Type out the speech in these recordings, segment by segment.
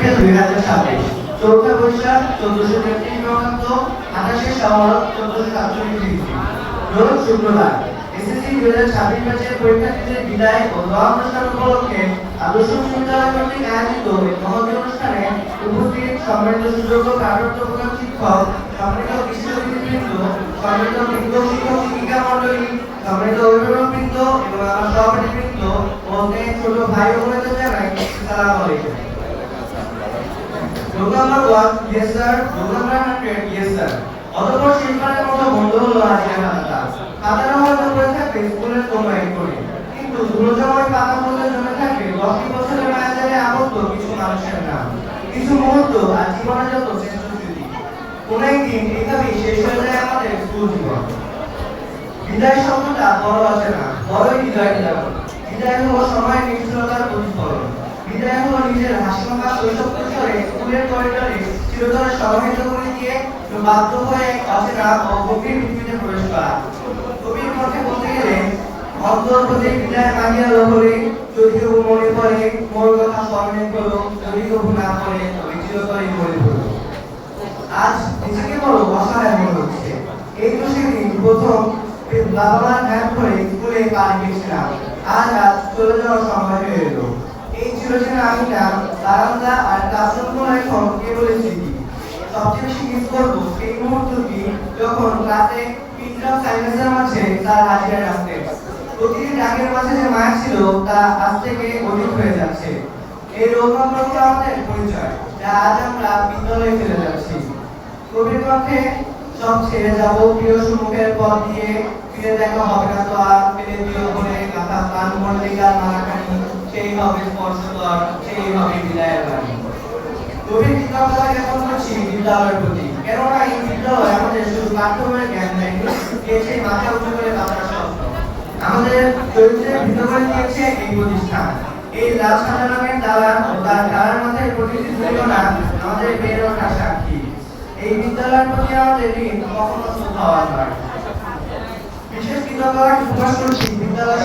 April 2026, চৌঠা বৈশাখ 1433 বঙ্গাব্দ, 28শে শাওয়াল 1447 হিজরি, রোজ শুক্রবার। এসএসসি 2026 ব্যাচের পরীক্ষার্থীদের বিদায় ও দোয়া অনুষ্ঠান উপলক্ষে আদর্শ বিশ্ববিদ্যালয় কর্তৃক আয়োজিত এই মহতী অনুষ্ঠানে উপস্থিত সম্মানিত সুযোগ্য প্রাপ্ত প্রধান শিক্ষক, সম্মানিত বিশিষ্ট অতিথিবৃন্দ, সম্মানিত বৃন্দ, শিক্ষক শিক্ষিকা মণ্ডলী, সম্মানিত অভিভাবকবৃন্দ এবং আমার সহপাঠীবৃন্দ ও ছোট ভাই ও বোনেদের জানাই আসসালামু আলাইকুম। Roll number 1, yes sir. Roll number 100, yes sir. অতঃপর শেষবারের মতো বন্ধ হলো আজকের খাতাটা। খাতাটা হয়তো পড়ে থাকবে স্কুলের কোনো এক কোণে, কিন্তু ধুলোজময় পাতাগুলোতে জমে থাকবে 10টি বছরের মায়াজালে আবদ্ধ কিছু মানুষের নাম, কিছু মুহূর্ত আর জীবনের যত শ্রেষ্ঠ স্মৃতি। কোনো একদিন এইভাবেই শেষ হয়ে যায় আমাদের স্কুল জীবন। বিদায় শব্দটা বড় আছে না, বড়ই হৃদয় নিরাপদ। বিদায় হলো সময়ের নিষ্ঠুরতার প্রতিফলন। বিদায় হলো নিজের হাসিমাখা শৈশব কৈশোরে স্কুলের করিডোরে চিরতরে সমাহিত করে দিয়ে বাধ্য হয়ে অচেনা ও গভীর পৃথিবীতে প্রবেশ করা। কবির পথে বলতে গেলে অন্তর হতে বিদায় মাগিয়া লহরে, যদি কেউ মনে পড়ে মোর কথা স্মরণে করো, যদি কেউ না পড়ে তবে চিরতরে মনে পড়ো। আজ নিজেকে বড় অসহায় মনে হচ্ছে। এই তো সেদিন প্রথম বাবা মার ধ্যান করে স্কুলে পা রেখেছিলাম। আজ চলে যাওয়ার সময় হয়ে এলো। এই চিরচেনা আমিটা, বারান্দা আর ক্লাসরুম এখন কেবলই স্মৃতি। সবচেয়ে বেশি মিস করবো সেই মুহূর্তটি যখন ক্লাসে পিনড্রপ সাইলেন্সের মাঝে তার হাজিরা আসতেন। প্রতিদিন রাগের মাঝে যে মায়া ছিল তা আজ থেকে অধিক হয়ে যাচ্ছে। এই রোল নম্বরগুলো আমাদের পরিচয়, যা আজ আমরা বিদ্যালয়ে ফেলে যাচ্ছি। কবির কণ্ঠে সব ছেড়ে যাবো প্রিয় সুমুখের পথ দিয়ে, ফিরে দেখা হবে না তো আর, ফেলে দিও বলে কথা প্রাণ মল্লিকার মালাখানি, সেই হবে স্পর্শতর, সেই হবে বিদায়ের বাণী। কবির কৃতজ্ঞতা জ্ঞাপন করছি বিদ্যালয়ের প্রতি, কেননা এই বিদ্যালয় আমাদের শুধু পাঠ্য বইয়ের জ্ঞান দেয়নি, দিয়েছে মাথা উঁচু করে বাঁচার স্বপ্ন। আমাদের চরিত্রের ভিতর করে দিয়েছে এই প্রতিষ্ঠান। এই লাল সাদা রঙের দালান ও তার দালার মধ্যে প্রতিটি তুলনা আমাদের বের ওঠা সাক্ষী। এই বিদ্যালয়ের প্রতি আমাদের ঋণ কখনো শোধ হওয়া নয়। বিশেষ কৃতজ্ঞতা প্রকাশ করছি বিদ্যালয়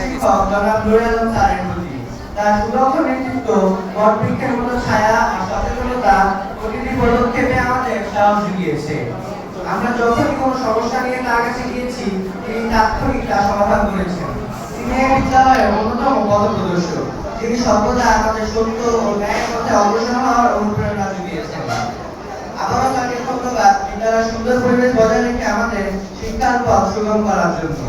শিক্ষক জনাব নুরুল আলম স্যারের প্রতি। তার সুদক্ষ নেতৃত্ব, বটবৃক্ষের মতো ছায়া আর সচেতনতা প্রতিটি পদক্ষেপে আমাদের সাহস জুগিয়েছে। আমরা যখনই কোনো সমস্যা নিয়ে তার কাছে গিয়েছি, তিনি তাৎক্ষণিক তা সমাধান করেছেন। তিনি এই বিদ্যালয়ের অন্যতম পথপ্রদর্শক, তিনি সর্বদা আমাদের সত্য ও ন্যায়ের পথে অগ্রসর হওয়ার অনুপ্রেরণা জুগিয়েছেন। আবারও তাকে ধন্যবাদ বিদ্যালয়ের সুন্দর পরিবেশ বজায় রেখে আমাদের শিক্ষার পথ সুগম করার জন্য।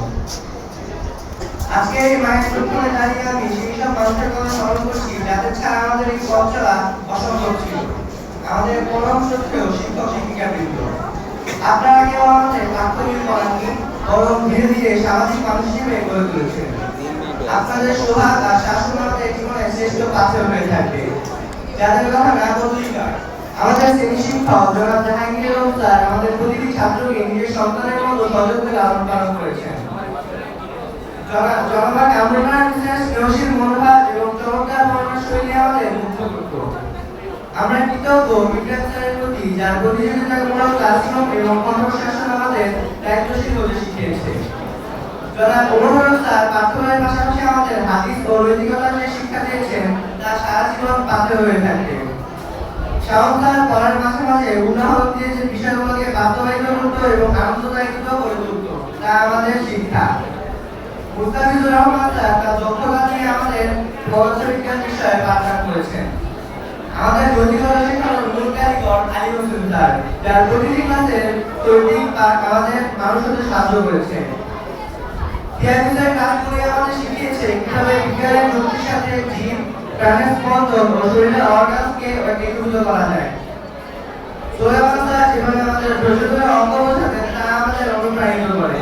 আজকে এই মায়ের চক্ষুনে দাঁড়িয়ে আমি সেই সব মানুষের কথা স্মরণ করছি যাদের ছাড়া আমাদের এই পথ চলা অসম্ভব ছিল। আমাদের পরম শ্রদ্ধেয় শিক্ষক শিক্ষিকাবৃন্দ, আপনারা কেউ আমাদের পাঠ্যবই পড়াননি, বরং ধীরে ধীরে সামাজিক মানুষ হিসেবে গড়ে তুলেছেন। আপনাদের সোহাগ আর শাসন আমাদের জীবনে শ্রেষ্ঠ পাথর হয়ে থাকবে, যাদের কথা না বললেই নয়। আমাদের শ্রেণী শিক্ষক জনাব জাহাঙ্গীর স্যার আমাদের প্রতিটি ছাত্রকে নিজের সন্তানের মতো সযত্নে লালন পালন করেছেন। জনাব কামরুল স্নেহশীল মনোভাব এবং চমৎকার পড়ানোর শৈলী আমাদের মুগ্ধ করত। আমরা কৃতজ্ঞ মিডরাজ স্যারের প্রতি, যার প্রতিযোগিতামূলক ক্লাসরুম এবং কণ্ঠশাসন আমাদের দায়িত্বশীল হতে শিখিয়েছে। জনাব ওমর স্যার পাঠ্যবইয়ের পাশাপাশি আমাদের হাদিস ও নৈতিকতার যে শিক্ষা দিয়েছেন তা সারা জীবন পাথর হয়ে থাকবে। শাওন স্যার পড়ার মাঝে মাঝে উদাহরণ দিয়ে যে বিষয়গুলোকে বাস্তবায়িত করত এবং আনন্দদায়ক করে তুলত, তা আমাদের শিক্ষা। মুস্তাফিজুর রহমান স্যার তার দক্ষতা দিয়ে আমাদের পদার্থবিজ্ঞান বিষয়ে পাঠদান করেছেন। আমাদের নৈতিকতা শেখানোর মূল কারিগর আলী হোসেন স্যার, যার প্রতিটি ক্লাসের তৈরি আমাদের মানুষ হতে সাহায্য করেছেন। টিআইবি স্যার ক্লাস করে আমাদের শিখিয়েছে কিভাবে বিজ্ঞানের যুক্তির সাথে জীব, প্রাণের স্পন্দন ও শরীরের অর্গানকে একীভূত করা যায়। সোহেবান স্যার যেভাবে আমাদের প্রচলিত অঙ্ক বোঝাতেন তা আমাদের অনুপ্রাণিত করে।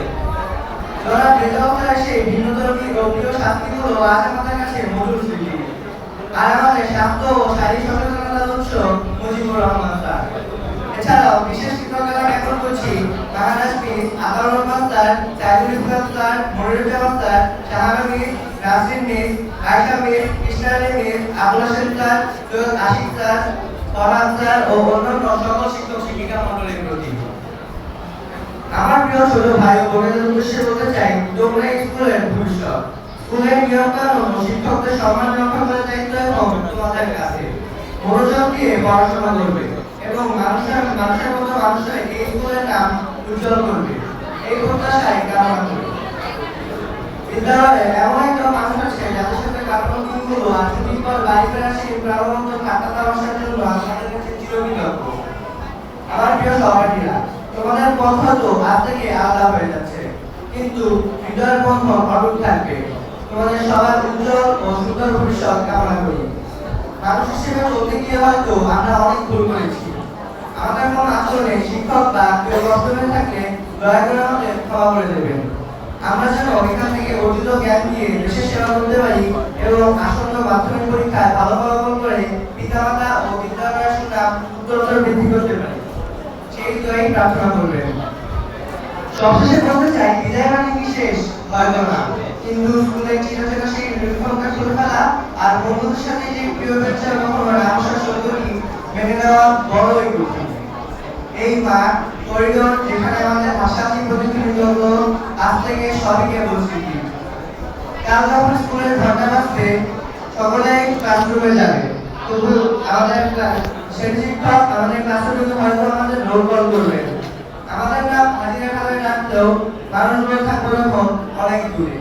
জনাব রেজাউল স্যার সেই ভিন্নধর্মী ও প্রিয় শাস্তিগুলো আজ আমাদের কাছে মধুর স্মৃতি। আর আমাদের শান্ত ও শারীরিক সচেতনতার উৎস মুজিবুর রহমান স্যার। এছাড়াও বিশেষ কৃতজ্ঞতা জ্ঞাপন করছি Maharaj miss Ataur Rahman sir, Saidul Islam sir, Moniruzzaman sir, Shahana miss, Nasrin miss, Ayesha miss, Krishna Ali miss, Abul Hashem sir, Syed Ashiq sir, Farhad sir ও অন্যান্য সকল শিক্ষক শিক্ষিকা মণ্ডলীর প্রতি। আমার প্রিয় ছোট ভাই ও বোনেদের উদ্দেশ্যে বলতে চাই, তোমরা স্কুলের ভবিষ্যৎ। স্কুলের নিয়ম কানুন ও শিক্ষকদের সম্মান রক্ষা করার দায়িত্ব এখন তোমাদের কাছে। মনোযোগ দিয়ে পড়াশোনা করবে এবং মানুষের মতো মানুষের এই স্কুলের নাম উজ্জ্বল করবে, এই প্রত্যাশায় কামনা করি। বিদ্যালয়ে এমন একজন মানুষ আছে যাদের সাথে কাটানো দিনগুলো আর ছুটির পর বাড়ি ফেরার সেই প্রাণবন্ত ঠাট্টা তামাশার জন্য আমাদের কাছে চিরবিকল্প। আমার প্রিয় সহপাঠীরা, তোমাদের পথ হয়তো আজ থেকে আলাদা হয়ে যাচ্ছে, কিন্তু হৃদয়ের বন্ধন অটুট থাকবে। তোমাদের সবার উজ্জ্বল ও সুন্দর ভবিষ্যৎ কামনা করি। মানুষ হিসেবে চলতে গিয়ে হয়তো আমরা অনেক ভুল করেছি। আমাদের কোনো আচরণে শিক্ষক বা কেউ কষ্ট হয়ে থাকলে দয়া করে আমাদের ক্ষমা করে দেবেন। আমরা যেন এখান থেকে অর্জিত জ্ঞান দিয়ে দেশের সেবা করতে পারি এবং আসন্ন মাধ্যমিক পরীক্ষায় ভালো ফলাফল করে পিতামাতা ও বিদ্যালয়ের সুনাম উত্তরোত্তর বৃদ্ধি করতে পারি, সেই দোয়াই প্রার্থনা করবেন। সবশেষে বলতে চাই, বিদায় মানে কি শেষ? হয়তো না, কিন্তু স্কুলের চিরচেনা সেই নির্ভরতা খুলে ফেলা আর বন্ধুদের সাথে যে প্রিয় বেঞ্চের কখনো আমার সৌন্দর্য মেনে নেওয়া বড়ই কঠিন। এই মাঠ, করিডোর যেখানে আমাদের ভাষাটি প্রতিফলিত হলো, আজ থেকে সবই কেবল স্মৃতি। কাল যখন স্কুলের ঘন্টা বাজবে, সকলেই ক্লাসরুমে যাবে, তবু আমাদের শ্রেণী শিক্ষক আমাদের ক্লাসরুমে হয়তো আমাদের রোল কল করবেন। আমাদের নাম হাজিরা খালে ডাকলেও মানুষগুলো থাকবে তখন অনেক দূরে।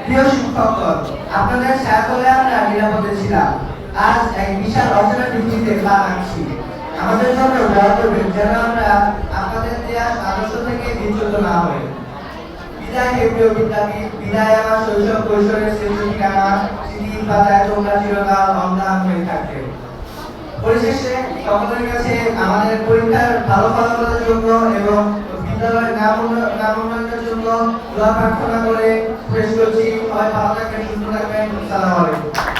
প্রিয় শিক্ষকগণ, আপনাদের ছায়াতলে আমরা নিরাপদে ছিলাম। আজ এক বিশাল অচেনা পৃথিবীতে পা রাখছি। আমাদের জন্য দোয়া করবেন যেন আমরা আপনাদের দেওয়া আদর্শ থেকে বিচ্যুত না হই। বিদায় হে প্রিয় বিদ্যাপীঠ, বিদায় আমার শৈশব কৈশোরের স্মৃতি ঠিকানা, স্মৃতির পাতায় তোমরা চিরকাল অম্লান হয়ে থাকবে। পরিশেষে সকলের কাছে আমাদের পরীক্ষার ভালো ফলাফলের জন্য এবং বিদ্যালয়ের নাম উন্নয়নের জন্য দোয়া প্রার্থনা করে শেষ করছি। সবাই ভালো থাকবেন, সুস্থ থাকবেন। আসসালামু আলাইকুম।